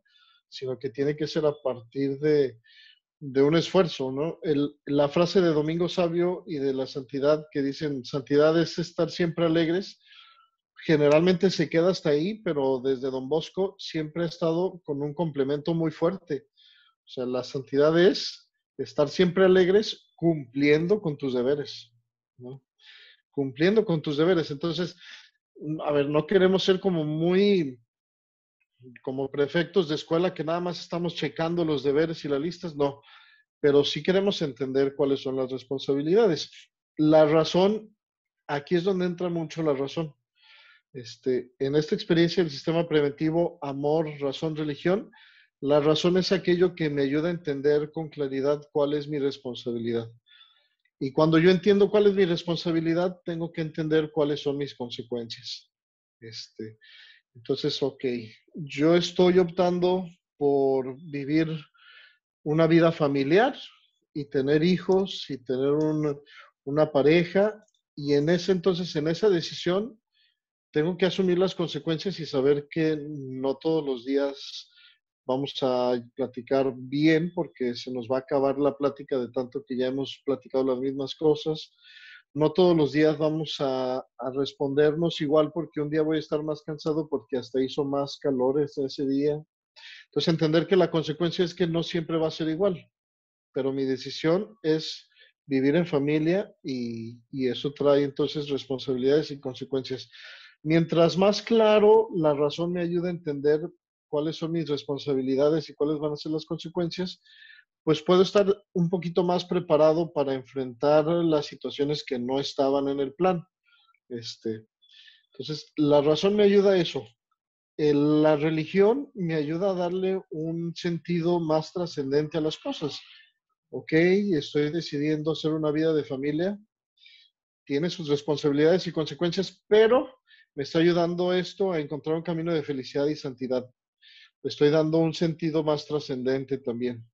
sino que tiene que ser a partir de un esfuerzo, ¿no? La frase de Domingo Sabio y de la santidad que dicen, santidad es estar siempre alegres, generalmente se queda hasta ahí, pero desde Don Bosco siempre ha estado con un complemento muy fuerte. O sea, la santidad es estar siempre alegres cumpliendo con tus deberes, ¿no? Cumpliendo con tus deberes. Entonces, a ver, no queremos ser como muy, como prefectos de escuela que nada más estamos checando los deberes y las listas, no, pero sí queremos entender cuáles son las responsabilidades. La razón, aquí es donde entra mucho la razón. En esta experiencia del sistema preventivo, amor, razón, religión, la razón es aquello que me ayuda a entender con claridad cuál es mi responsabilidad. Y cuando yo entiendo cuál es mi responsabilidad, tengo que entender cuáles son mis consecuencias. Este, entonces, ok, yo estoy optando por vivir una vida familiar y tener hijos y tener una pareja. Y en ese entonces, en esa decisión, tengo que asumir las consecuencias y saber que no todos los días vamos a platicar bien porque se nos va a acabar la plática de tanto que ya hemos platicado las mismas cosas. No todos los días vamos a respondernos igual porque un día voy a estar más cansado porque hasta hizo más calor ese día. Entonces entender que la consecuencia es que no siempre va a ser igual, pero mi decisión es vivir en familia y eso trae entonces responsabilidades y consecuencias. Mientras más claro, la razón me ayuda a entender cuáles son mis responsabilidades y cuáles van a ser las consecuencias, pues puedo estar un poquito más preparado para enfrentar las situaciones que no estaban en el plan. Entonces, la razón me ayuda a eso. La religión me ayuda a darle un sentido más trascendente a las cosas. Ok, estoy decidiendo hacer una vida de familia, tiene sus responsabilidades y consecuencias, pero me está ayudando esto a encontrar un camino de felicidad y santidad. Le estoy dando un sentido más trascendente también.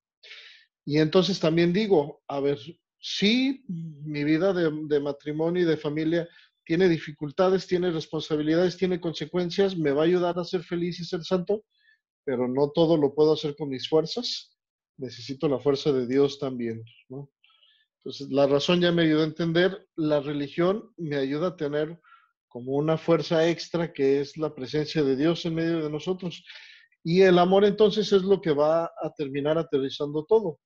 Y entonces también digo, a ver, sí, mi vida de matrimonio y de familia tiene dificultades, tiene responsabilidades, tiene consecuencias, me va a ayudar a ser feliz y ser santo, pero no todo lo puedo hacer con mis fuerzas. Necesito la fuerza de Dios también, ¿no? Entonces, la razón ya me ayudó a entender, la religión me ayuda a tener como una fuerza extra que es la presencia de Dios en medio de nosotros. Y el amor entonces es lo que va a terminar aterrizando todo.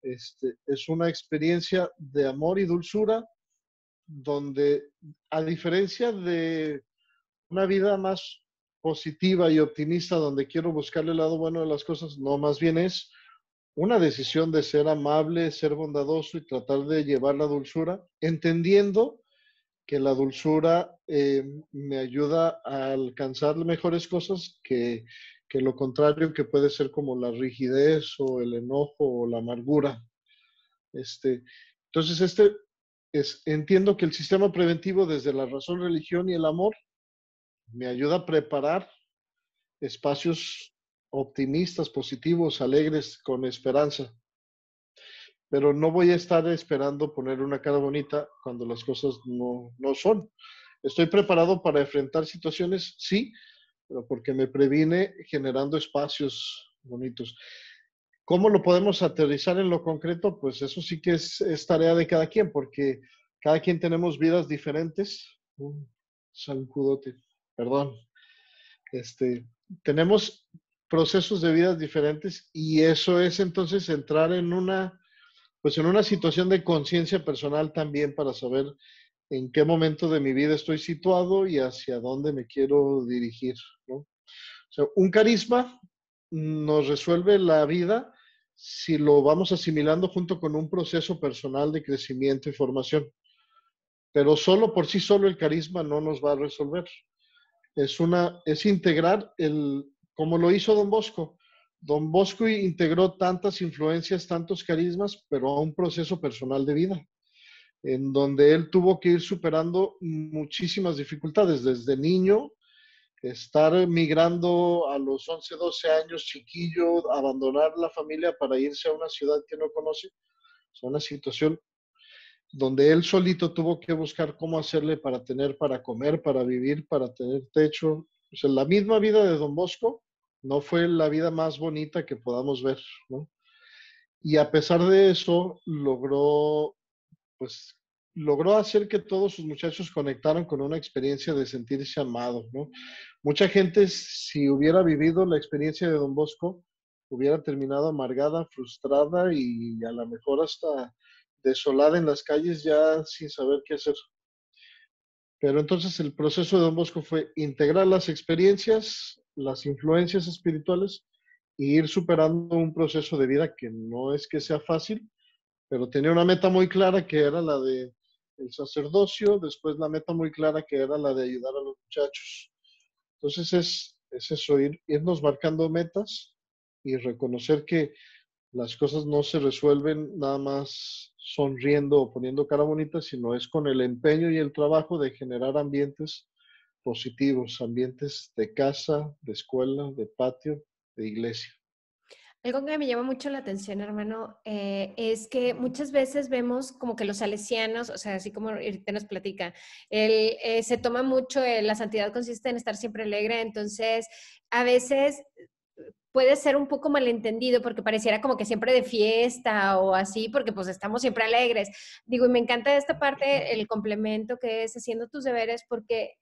Es una experiencia de amor y dulzura donde, a diferencia de una vida más positiva y optimista, donde quiero buscarle el lado bueno de las cosas, no, más bien es una decisión de ser amable, ser bondadoso y tratar de llevar la dulzura, entendiendo que la dulzura me ayuda a alcanzar mejores cosas que lo contrario que puede ser como la rigidez o el enojo o la amargura. Este, entonces, entiendo que el sistema preventivo desde la razón, religión y el amor me ayuda a preparar espacios optimistas, positivos, alegres, con esperanza. Pero no voy a estar esperando poner una cara bonita cuando las cosas no son. Estoy preparado para enfrentar situaciones, sí, pero porque me previne generando espacios bonitos. ¿Cómo lo podemos aterrizar en lo concreto? Pues eso sí que es tarea de cada quien, porque cada quien tenemos vidas diferentes. Saludote, perdón. Este, tenemos procesos de vidas diferentes y eso es entonces entrar en una, pues en una situación de conciencia personal también para saber en qué momento de mi vida estoy situado y hacia dónde me quiero dirigir, ¿no? O sea, un carisma nos resuelve la vida si lo vamos asimilando junto con un proceso personal de crecimiento y formación. Pero solo por sí solo el carisma no nos va a resolver. Es integrar como lo hizo Don Bosco. Don Bosco integró tantas influencias, tantos carismas, pero a un proceso personal de vida, en donde él tuvo que ir superando muchísimas dificultades desde niño, estar migrando a los 11, 12 años, chiquillo, abandonar la familia para irse a una ciudad que no conoce. Es una situación donde él solito tuvo que buscar cómo hacerle para tener, para comer, para vivir, para tener techo. O sea, la misma vida de Don Bosco no fue la vida más bonita que podamos ver, ¿no? Y a pesar de eso, pues, logró hacer que todos sus muchachos conectaran con una experiencia de sentirse amado, ¿no? Mucha gente, si hubiera vivido la experiencia de Don Bosco, hubiera terminado amargada, frustrada y a lo mejor hasta desolada en las calles ya sin saber qué hacer. Pero entonces el proceso de Don Bosco fue integrar las experiencias, las influencias espirituales e ir superando un proceso de vida que no es que sea fácil, pero tenía una meta muy clara que era la de el sacerdocio, después la meta muy clara que era la de ayudar a los muchachos. Entonces es eso, irnos marcando metas y reconocer que las cosas no se resuelven nada más sonriendo o poniendo cara bonita, sino es con el empeño y el trabajo de generar ambientes positivos, ambientes de casa, de escuela, de patio, de iglesia. Algo que me llama mucho la atención, hermano, es que muchas veces vemos como que los salesianos, o sea, así como ahorita nos platica, se toma mucho, la santidad consiste en estar siempre alegre, entonces a veces puede ser un poco malentendido porque pareciera como que siempre de fiesta o así, porque pues estamos siempre alegres. Digo, y me encanta esta parte, el complemento que es haciendo tus deberes, porque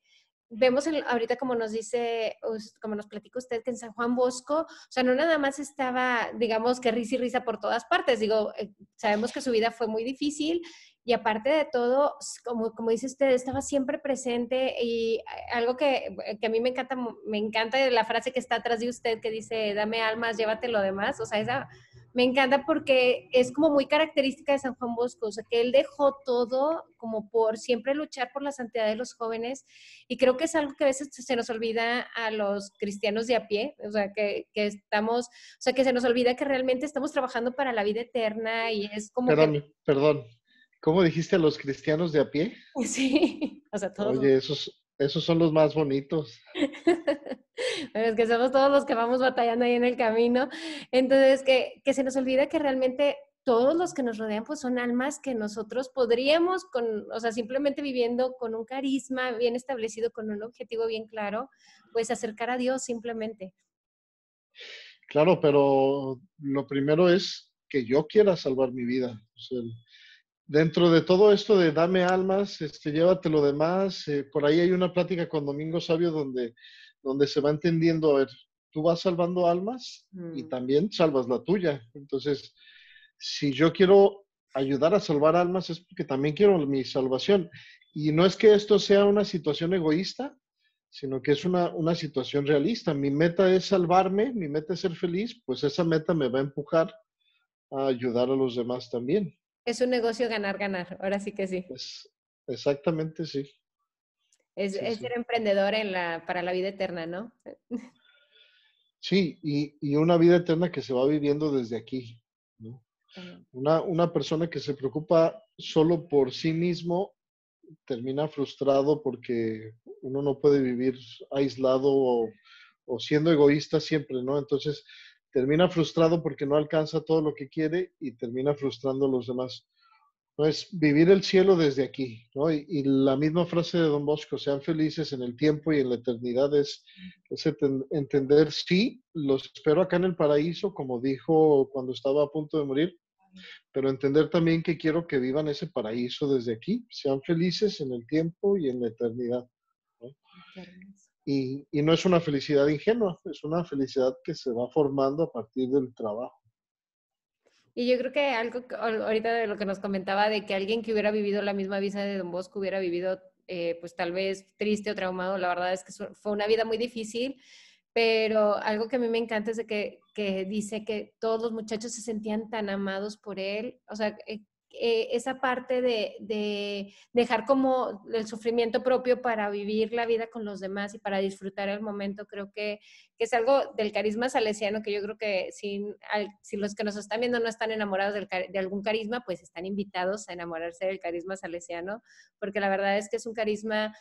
vemos ahorita como nos dice, como nos platica usted, que en San Juan Bosco, o sea, no nada más estaba, digamos, que risa y risa por todas partes, digo, sabemos que su vida fue muy difícil y aparte de todo, como dice usted, estaba siempre presente y algo que a mí me encanta la frase que está atrás de usted que dice, dame almas, llévate lo demás, o sea, esa me encanta porque es como muy característica de San Juan Bosco, o sea, que él dejó todo como por siempre luchar por la santidad de los jóvenes y creo que es algo que a veces se nos olvida a los cristianos de a pie, o sea, que estamos, o sea, que se nos olvida que realmente estamos trabajando para la vida eterna y es como que, Espérame, perdón. ¿Cómo dijiste a los cristianos de a pie? sí, o sea, todos. Oye, esos son los más bonitos. Pero es que somos todos los que vamos batallando ahí en el camino. Entonces, que se nos olvida que realmente todos los que nos rodean pues son almas que nosotros podríamos, o sea, simplemente viviendo con un carisma bien establecido, con un objetivo bien claro, pues acercar a Dios simplemente. Claro, pero lo primero es que yo quiera salvar mi vida. O sea, dentro de todo esto de dame almas, llévate lo demás, por ahí hay una plática con Domingo Sabio donde se va entendiendo, a ver, tú vas salvando almas y Mm. también salvas la tuya. Entonces, si yo quiero ayudar a salvar almas es porque también quiero mi salvación. Y no es que esto sea una situación egoísta, sino que es una situación realista. Mi meta es salvarme, mi meta es ser feliz, pues esa meta me va a empujar a ayudar a los demás también. Es un negocio ganar, ganar. Ahora sí que sí. Pues exactamente sí, sí, Es ser sí. emprendedor para la vida eterna, ¿no? Sí, y una vida eterna que se va viviendo desde aquí, ¿no? También. Una persona que se preocupa solo por sí mismo termina frustrado porque uno no puede vivir aislado o siendo egoísta siempre, ¿no? Entonces termina frustrado porque no alcanza todo lo que quiere y termina frustrando a los demás. No es vivir el cielo desde aquí, ¿no? Y la misma frase de Don Bosco, sean felices en el tiempo y en la eternidad, es entender, sí, los espero acá en el paraíso, como dijo cuando estaba a punto de morir, pero entender también que quiero que vivan ese paraíso desde aquí, sean felices en el tiempo y en la eternidad, ¿no? Qué hermoso. Y no es una felicidad ingenua, es una felicidad que se va formando a partir del trabajo. Y yo creo que algo ahorita de lo que nos comentaba de que alguien que hubiera vivido la misma vida de Don Bosco hubiera vivido pues tal vez triste o traumado, la verdad es que fue una vida muy difícil, pero algo que a mí me encanta es de que dice que todos los muchachos se sentían tan amados por él, o sea, esa parte de dejar como el sufrimiento propio para vivir la vida con los demás y para disfrutar el momento, creo que es algo del carisma salesiano que yo creo que si los que nos están viendo no están enamorados de algún carisma, pues están invitados a enamorarse del carisma salesiano, porque la verdad es que es un carisma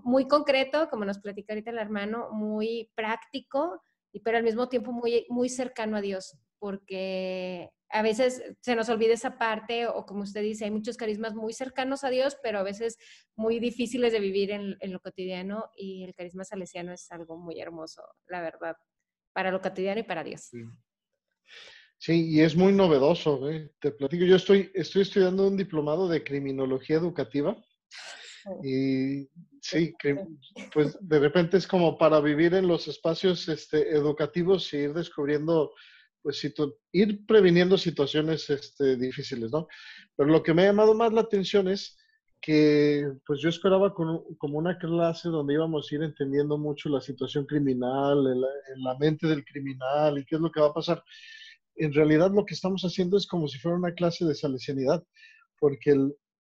muy concreto, como nos platica ahorita el hermano, muy práctico, pero al mismo tiempo muy, muy cercano a Dios, porque a veces se nos olvida esa parte, o como usted dice, hay muchos carismas muy cercanos a Dios, pero a veces muy difíciles de vivir en lo cotidiano, y el carisma salesiano es algo muy hermoso, la verdad, para lo cotidiano y para Dios. Sí. Sí, y es muy novedoso, ¿eh? Te platico, yo estoy estudiando un diplomado de criminología educativa y sí, pues de repente es como para vivir en los espacios educativos y ir descubriendo, pues ir previniendo situaciones difíciles, ¿no? Pero lo que me ha llamado más la atención es que pues yo esperaba como una clase donde íbamos a ir entendiendo mucho la situación criminal, en la mente del criminal y qué es lo que va a pasar. En realidad lo que estamos haciendo es como si fuera una clase de salesianidad, porque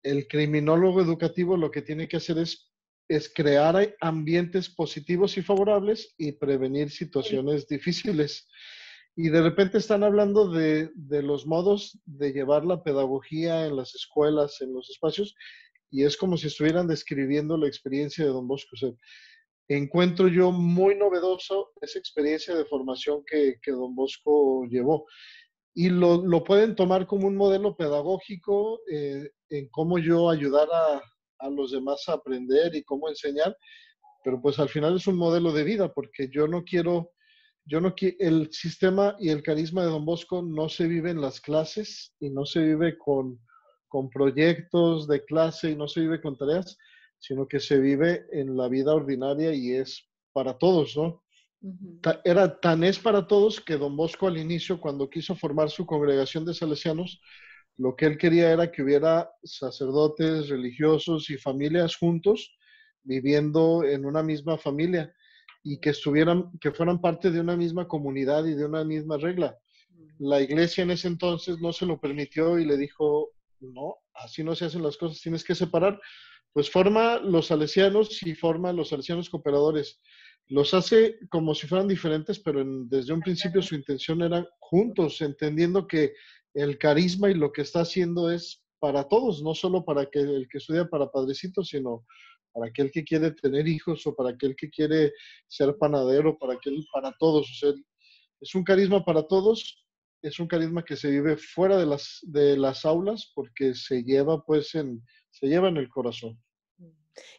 el criminólogo educativo lo que tiene que hacer es crear ambientes positivos y favorables y prevenir situaciones difíciles. Y de repente están hablando de los modos de llevar la pedagogía en las escuelas, en los espacios, y es como si estuvieran describiendo la experiencia de Don Bosco. O sea, encuentro yo muy novedoso esa experiencia de formación que Don Bosco llevó y lo pueden tomar como un modelo pedagógico en cómo yo ayudar a los demás a aprender y cómo enseñar, pero pues al final es un modelo de vida porque yo no quiero, el sistema y el carisma de Don Bosco no se vive en las clases y no se vive con proyectos de clase y no se vive con tareas, sino que se vive en la vida ordinaria y es para todos, ¿no? Era tan es para todos que Don Bosco al inicio, cuando quiso formar su congregación de salesianos, lo que él quería era que hubiera sacerdotes, religiosos y familias juntos viviendo en una misma familia y que que fueran parte de una misma comunidad y de una misma regla. La iglesia en ese entonces no se lo permitió y le dijo, no, así no se hacen las cosas, tienes que separar. Pues forma los salesianos y forma los salesianos cooperadores. Los hace como si fueran diferentes, pero desde un principio su intención era juntos, entendiendo que el carisma y lo que está haciendo es para todos, no solo para el que estudia para padrecito, sino para aquel que quiere tener hijos o para aquel que quiere ser panadero, para todos. O sea, es un carisma para todos, es un carisma que se vive fuera de las aulas porque se lleva en el corazón.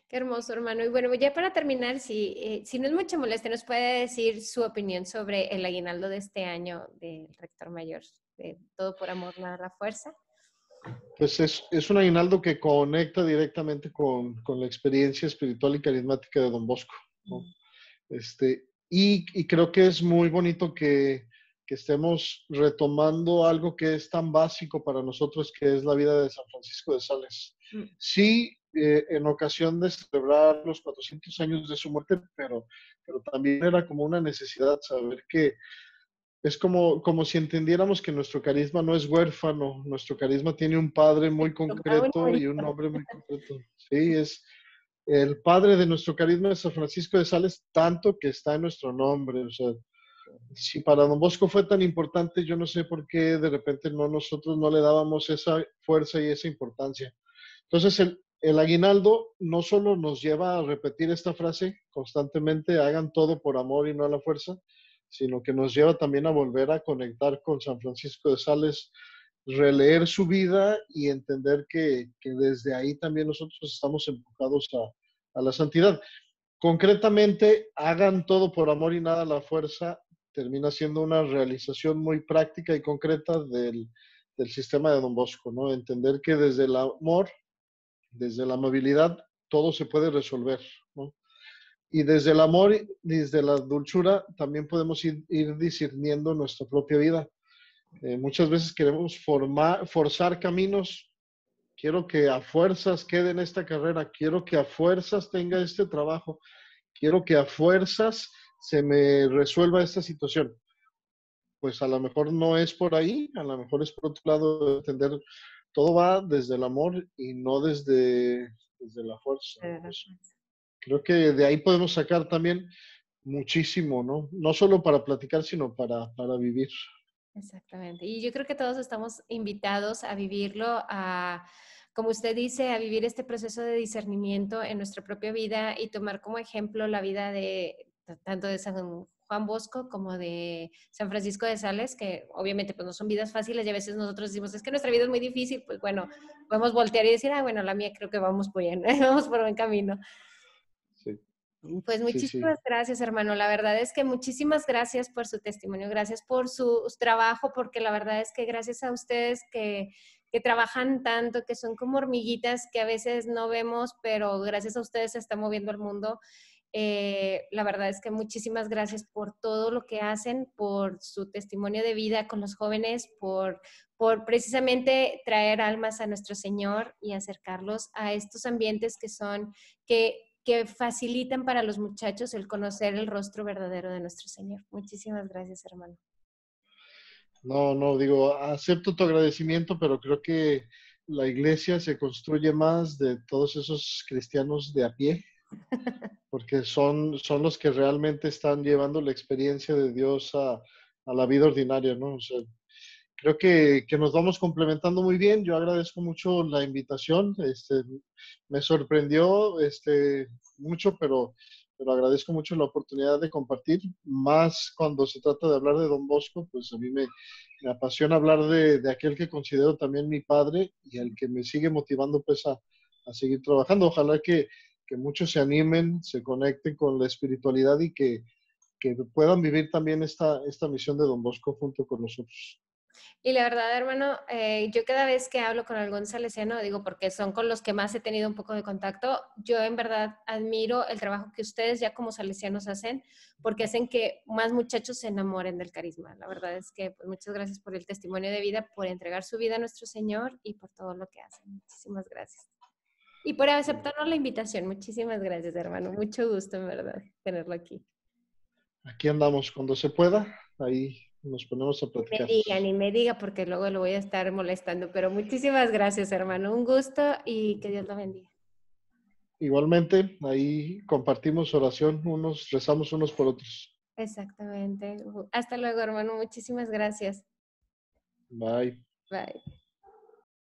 Qué hermoso, hermano. Y bueno, ya para terminar, si no es mucha molestia, ¿nos puede decir su opinión sobre el aguinaldo de este año del rector mayor, de Todo por Amor, Nada a la Fuerza? Pues es un aguinaldo que conecta directamente con la experiencia espiritual y carismática de Don Bosco, ¿no? Y creo que es muy bonito que estemos retomando algo que es tan básico para nosotros, que es la vida de San Francisco de Sales. Sí, en ocasión de celebrar los 400 años de su muerte, pero también era como una necesidad saber que es como si entendiéramos que nuestro carisma no es huérfano, nuestro carisma tiene un padre muy concreto y un nombre muy concreto. Sí, es el padre de nuestro carisma es San Francisco de Sales, tanto que está en nuestro nombre. O sea, si para Don Bosco fue tan importante, yo no sé por qué de repente nosotros no le dábamos esa fuerza y esa importancia. Entonces, el aguinaldo no solo nos lleva a repetir esta frase constantemente, hagan todo por amor y no a la fuerza, sino que nos lleva también a volver a conectar con San Francisco de Sales, releer su vida y entender que desde ahí también nosotros estamos enfocados a la santidad. Concretamente, hagan todo por amor y nada a la fuerza, termina siendo una realización muy práctica y concreta del sistema de Don Bosco, ¿no? Entender que desde el amor, desde la amabilidad, todo se puede resolver, ¿no? Y desde el amor, desde la dulzura, también podemos ir discerniendo nuestra propia vida. Muchas veces queremos forzar caminos. Quiero que a fuerzas quede en esta carrera, quiero que a fuerzas tenga este trabajo, quiero que a fuerzas se me resuelva esta situación. Pues a lo mejor no es por ahí, a lo mejor es por otro lado de entender, todo va desde el amor y no desde la fuerza. Pues creo que de ahí podemos sacar también muchísimo, ¿no? No solo para platicar, sino para vivir. Exactamente. Y yo creo que todos estamos invitados a vivirlo, a, como usted dice, a vivir este proceso de discernimiento en nuestra propia vida y tomar como ejemplo la vida de tanto de San Juan Bosco como de San Francisco de Sales, que obviamente pues no son vidas fáciles y a veces nosotros decimos, es que nuestra vida es muy difícil, pues bueno, podemos voltear y decir, ah, bueno, la mía creo que vamos bien, vamos por buen camino. Sí, Pues sí, sí. muchísimas gracias, hermano. La verdad es que muchísimas gracias por su testimonio, gracias por su trabajo, porque la verdad es que gracias a ustedes que trabajan tanto, que son como hormiguitas que a veces no vemos, pero gracias a ustedes se está moviendo el mundo. La verdad es que muchísimas gracias por todo lo que hacen, por su testimonio de vida con los jóvenes, por precisamente traer almas a nuestro Señor y acercarlos a estos ambientes que facilitan para los muchachos el conocer el rostro verdadero de nuestro Señor. Muchísimas gracias, hermano. No, no, digo, acepto tu agradecimiento, pero creo que la iglesia se construye más de todos esos cristianos de a pie, porque son los que realmente están llevando la experiencia de Dios a la vida ordinaria, ¿no? O sea, creo que nos vamos complementando muy bien. Yo agradezco mucho la invitación. Me sorprendió mucho, pero agradezco mucho la oportunidad de compartir, más cuando se trata de hablar de Don Bosco, pues a mí me apasiona hablar de aquel que considero también mi padre y el que me sigue motivando pues a seguir trabajando. Ojalá que muchos se animen, se conecten con la espiritualidad y que puedan vivir también esta misión de Don Bosco junto con nosotros. Y la verdad, hermano, yo cada vez que hablo con algún salesiano, digo, porque son con los que más he tenido un poco de contacto, yo en verdad admiro el trabajo que ustedes ya como salesianos hacen, porque hacen que más muchachos se enamoren del carisma. La verdad es que pues, muchas gracias por el testimonio de vida, por entregar su vida a nuestro Señor y por todo lo que hacen. Muchísimas gracias. Y por aceptarnos la invitación. Muchísimas gracias, hermano. Mucho gusto, en verdad, tenerlo aquí. Aquí andamos cuando se pueda, ahí nos ponemos a platicar. Ni me diga, porque luego lo voy a estar molestando. Pero muchísimas gracias, hermano. Un gusto y que Dios lo bendiga. Igualmente, ahí compartimos oración, unos rezamos unos por otros. Exactamente. Hasta luego, hermano. Muchísimas gracias. Bye. Bye.